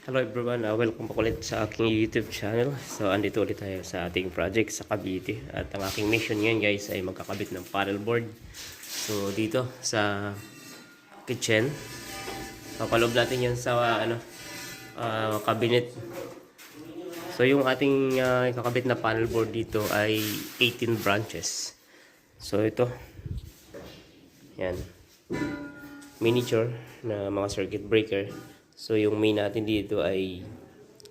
Hello everyone, welcome po ulit sa aking YouTube channel. So andito ulit tayo sa ating project sa Cavite. At ang aking mission ngayon guys ay magkakabit ng paddle board. So dito sa kitchen, papalob natin yan sa cabinet. So yung ating kakabit na paddle board dito ay 18 branches. So ito, yan, miniature na mga circuit breaker. So yung main natin dito ay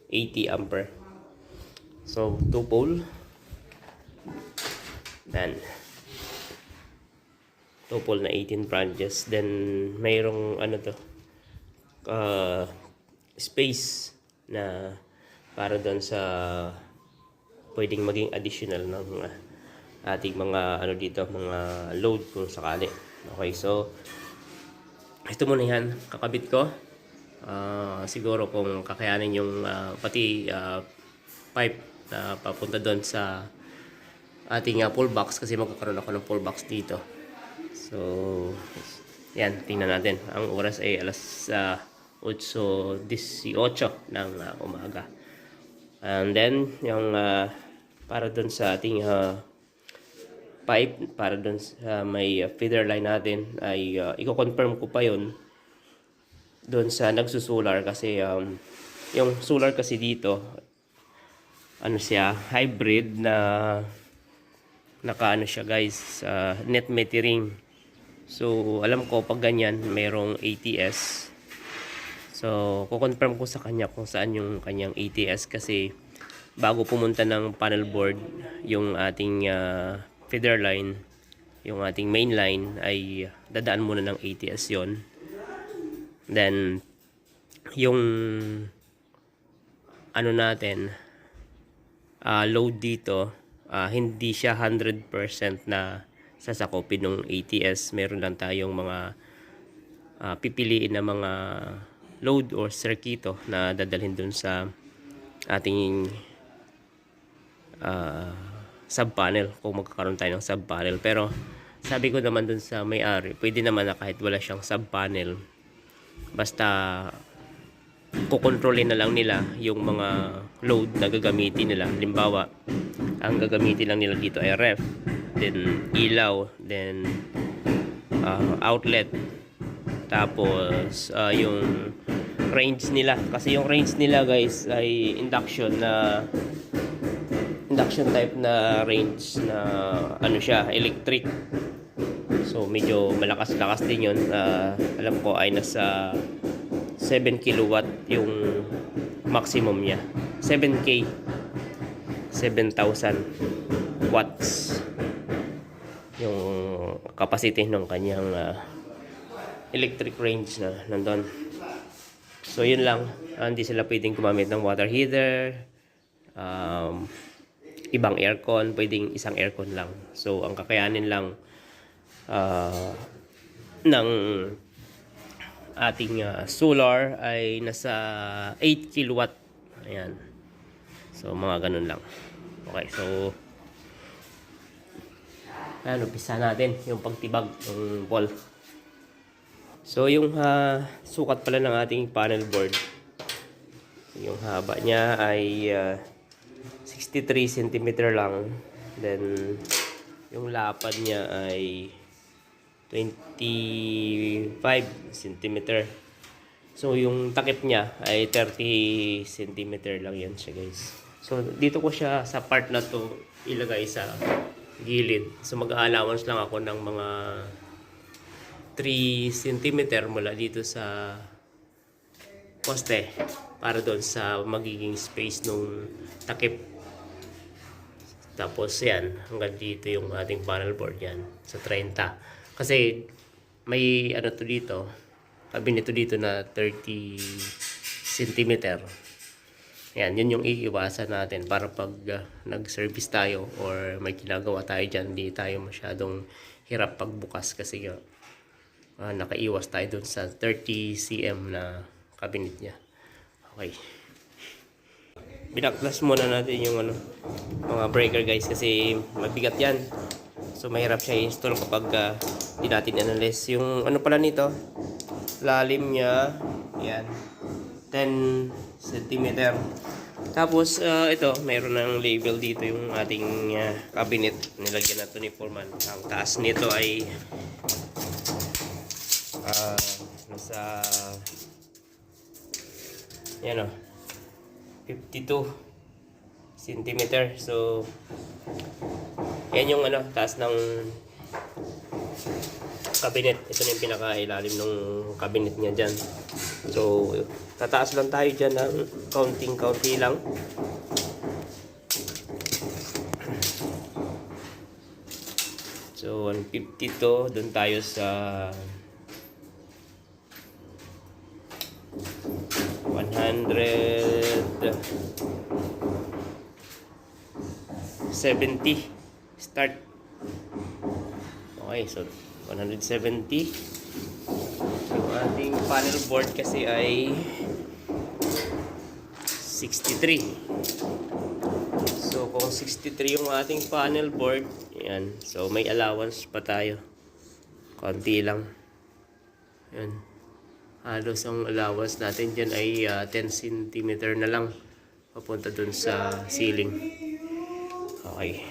80 ampere. So 2 pole. Then 2 pole na 18 branches. Then mayroong space na para doon sa pwedeng maging additional ng ating mga dito, mga load kung sakali. Okay, so ito muna yan, kakabit ko. Siguro kung kakayanin yung pati pipe na papunta doon sa ating pull box, kasi magkakaroon ako ng pull box dito. So yan, tingnan natin. Ang oras ay alas 8:18 ng umaga. And then yung para doon sa ating pipe, para doon sa may feeder line natin ay i-confirm ko pa yun doon sa nagsusolar, kasi yung solar kasi dito siya, hybrid na siya guys, net metering. So alam ko pag ganyan merong ATS. So ko-confirm ko sa kanya kung saan yung kanyang ATS, kasi bago pumunta ng panel board yung ating feeder line, yung ating main line, ay dadaan muna ng ATS yon. Then yung natin load dito, hindi siya 100% na sasakopin ng ATS. Meron lang tayong mga pipiliin na mga load or circuito na dadalhin dun sa ating sub panel, kung magkakaroon tayo ng sub panel. Pero sabi ko naman dun sa may-ari, pwede naman na kahit wala siyang sub panel, basta kukontrolin na lang nila yung mga load na gagamitin nila. Halimbawa, ang gagamitin lang nila dito ay ref, then ilaw, then outlet, tapos yung range nila. Kasi yung range nila guys ay induction type na range na siya, electric. So medyo malakas-lakas din yun. Alam ko ay nasa 7 kilowatt yung maximum niya. 7K, 7,000 watts yung capacity ng kanyang electric range na nandun. So yun lang, hindi sila pwedeng gumamit ng water heater, ibang aircon, pwedeng isang aircon lang. So ang kakayanin lang ng ating solar ay nasa 8 kilowatt. Ayan. So mga ganun lang. Okay, so umpisa natin yung pagtibag ng wall. So yung sukat pala ng ating panel board, yung haba niya ay 63 cm lang. Then yung lapad niya ay 25 cm. So yung takip niya ay 30 cm lang yan siya guys. So dito ko siya sa part na to ilagay sa gilid. So mag-allowance lang ako ng mga 3 cm mula dito sa poste para doon sa magiging space nung takip. Tapos yan, hanggang dito yung ating panel board yan sa 30. Kasi may to dito, sabi nito dito na 30 cm. Yan, yun yung iiwasan natin para pag nag-service tayo or may ginagawa tayo dyan, hindi tayo masyadong hirap pagbukas, kasi nakaiwas tayo dun sa 30 cm na cabinet niya. Okay. Binaklas muna natin yung mga breaker guys, kasi mabigat yan. So mahirap siya i-install kapag di natin analyze. Yung pala nito, lalim niya, yan, 10 centimeter. Tapos ito, mayroon ng label dito yung ating cabinet. Nilagyan na ito ni Foreman. Ang taas nito ay nasa yan o, 52 centimeter. So yan yung taas ng cabinet. Ito na yung pinakailalim ng cabinet niya dyan. So tataas lang tayo dyan ng kaunting-kaunti lang. So 152, doon tayo sa 170 start. Okay, so 170. Yung ating panel board kasi ay 63. So kung 63 yung ating panel board, yan. So may allowance pa tayo. Konti lang. Yan. Halos ang allowance natin dyan ay 10 cm na lang papunta dun sa ceiling. Okay.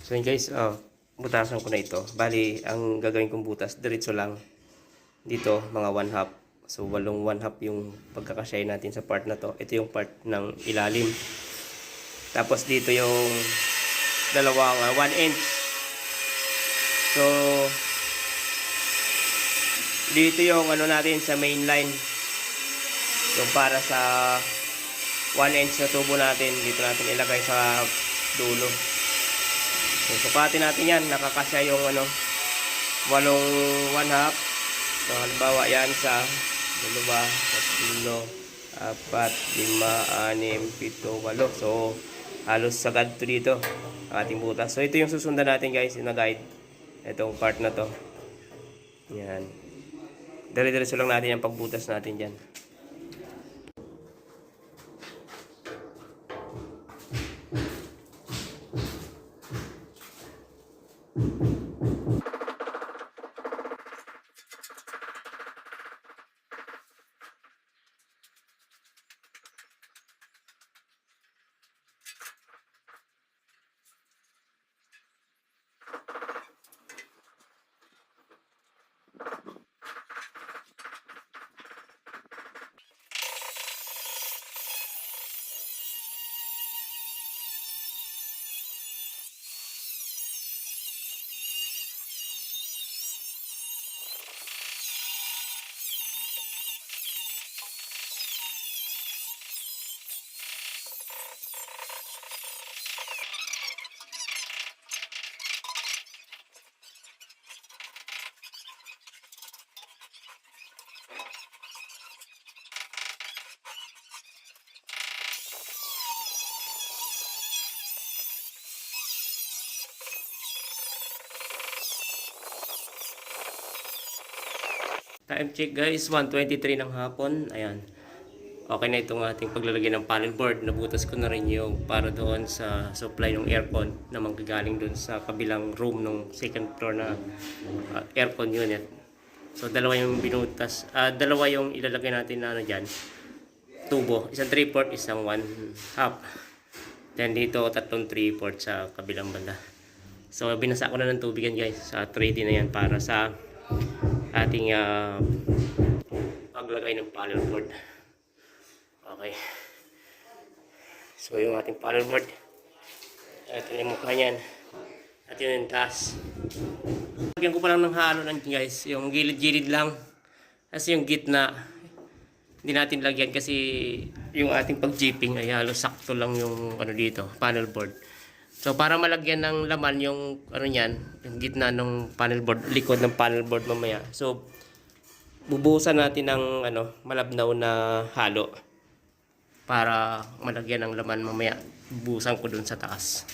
So yun guys, butasan ko na ito. Bali, ang gagawin kong butas, diretso lang. Dito, mga 1/2. So, 1/2 yung pagkakasya natin sa part na to. Ito yung part ng ilalim. Tapos dito yung dalawang 1 inch. So, dito yung natin sa main line. Yung para sa 1 inch na tubo natin. Dito natin ilagay sa dulo. So, sukatin natin yan. Nakakasya yung 8 1/2. So, halimbawa yan sa 2, 3, 4, 5, 6, 7, 8. So, halos sagad to dito ang ating butas. So, ito yung susundan natin guys, na guide. Itong part na to. Yan. Dire-diretso lang natin ang pagbutas natin dyan. Time check guys, 1:23 ng hapon. Ayan. Okay na itong ating paglalagay ng panel board. Nabutas ko na rin yung para doon sa supply ng aircon na manggagaling doon sa kabilang room ng second floor na aircon unit. So dalawa yung binutas, dalawa yung ilalagay natin na ano dyan. Tubo, isang 3/4, isang 1/2. Then dito tatlong 3/4 sa kabilang banda. So binasa ko na ng tubigan guys, sa 3D na yan para sa ating paglagay ng panel board. Okay. So yung ating panel board, ito yung mukha niyan. At yun yung taas. Lagyan ko pa lang ng halo lang guys, yung gilid-gilid lang. Kasi yung gitna, hindi natin lagyan kasi yung ating pag-jeeping ay halos sakto lang yung ano dito, panel board. So para malagyan ng laman yung ano niyan, yung gitna ng panel board, likod ng panel board mamaya. So bubuhusan natin ng ano, malabnaw na halo para malagyan ng laman mamaya. Bubuhusan ko dun sa taas.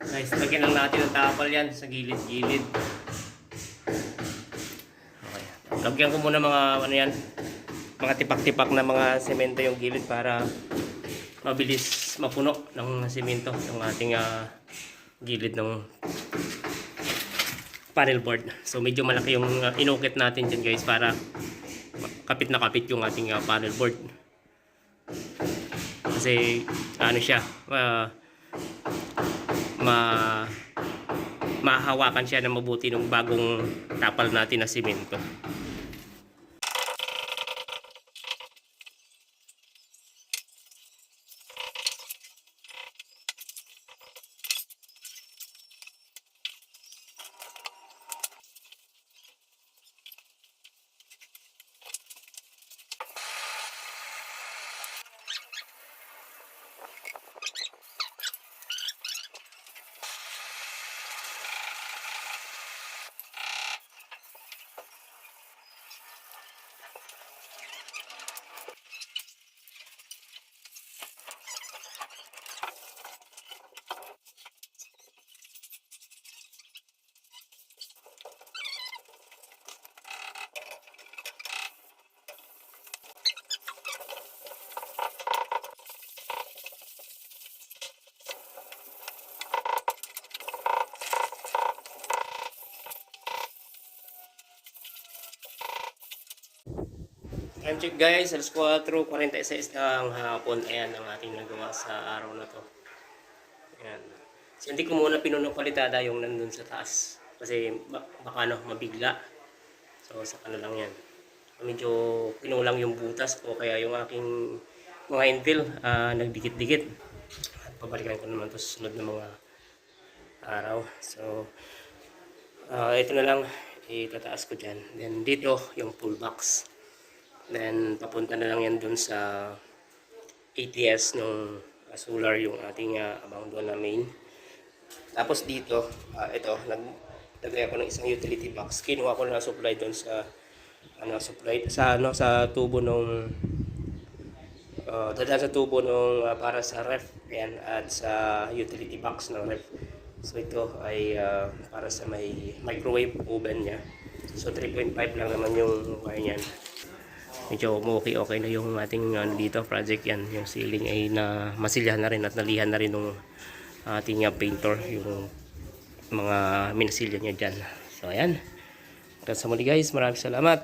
Guys, lagyan lang natin ng tapal yan sa gilid-gilid. Okay. Lagyan ko muna mga ano yan, mga tipak-tipak na mga semento yung gilid para mabilis mapuno ng semento yung ating gilid ng panel board. So medyo malaki yung inukit natin dyan guys para kapit na kapit yung ating panel board. Kasi ano siya, mahahawakan siya na mabuti ng bagong tapal natin na semento. Time check guys, alas 4:46 ng hapon. Ayan ang ating nagawa sa araw na to. Ayan. So, hindi ko muna pinunupalitada yung nandun sa taas. Kasi baka ano, mabigla. So, sa ano lang yan. Medyo kinulang yung butas ko kaya yung aking mga infill nagdikit-dikit. At pabalikan ko naman to sa sunod na mga araw. So, ito na lang itataas ko dyan. Then dito yung full box. Then papunta na lang yan dun sa ATS ng solar yung ating abound na main. Tapos dito, ito, naglagay ako ng isang utility box. Kinuha ko na supply doon sa supply sa tubo nung dadaan sa tubo nung para sa ref yan at sa utility box ng ref. So ito ay para sa may microwave oven niya. So 3.5 lang naman yung wire niyan. Medyo okay na yung ating dito project yan. Yung ceiling ay na masilyahan na rin at nalihan na rin ng ating painter yung mga minasilya niya dyan. So ayan. Hanggang sa muli guys, maraming salamat.